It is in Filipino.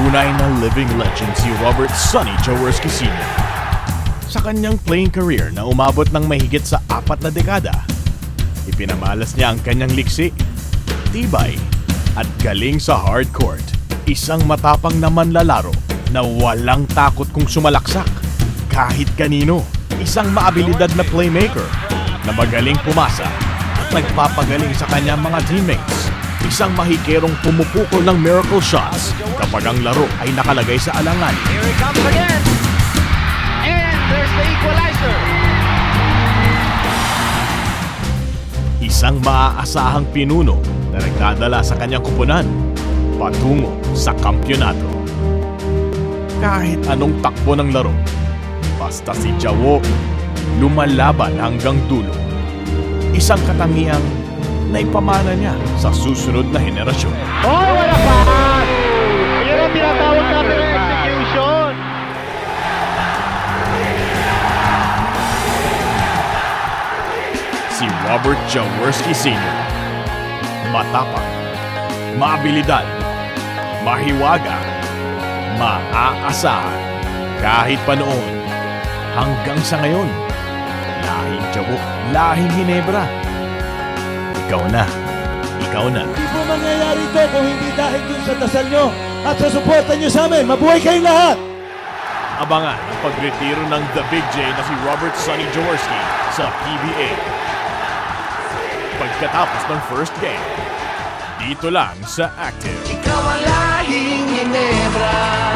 Tunay na living legend si Robert Sonny Jaworski Sr. Sa kanyang playing career na umabot ng mahigit sa 4 na dekada, ipinamalas niya ang kanyang liksi, tibay, at galing sa hard court. Isang matapang na manlalaro na walang takot kung sumalaksak kahit kanino. Isang maabilidad na playmaker na magaling pumasa at nagpapagaling sa kanyang mga teammates. Isang mahikerong pumupukol ng miracle shots kapag ang laro ay nakalagay sa alangan. Here it comes again. And there's the equalizer. Isang maaasahang pinuno na nagdadala sa kanyang kupunan patungo sa kampyonato. Kahit anong takbo ng laro, basta si Jawo lumalaban hanggang dulo. Isang katangiang naipamana niya sa susunod na henerasyon. Oh, wala pass! Yun ang tinatawag natin ng execution. Si Robert Jaworski Sr. Matapang, maabilidad, mahiwaga, maaasahan. Kahit pa noon, hanggang sa ngayon, lahing Jawo, lahing Ginebra. Ikaw na. Hindi po mangyayari ito kung hindi dahil dun sa dasal nyo at sa suporta nyo sa amin. Mabuhay kayong lahat! Abangan ang pagretiro ng The Big J na si Robert Sonny Jaworski sa PBA. Pagkatapos ng first game, dito lang sa Active. Ikaw ang lahing Ginebra.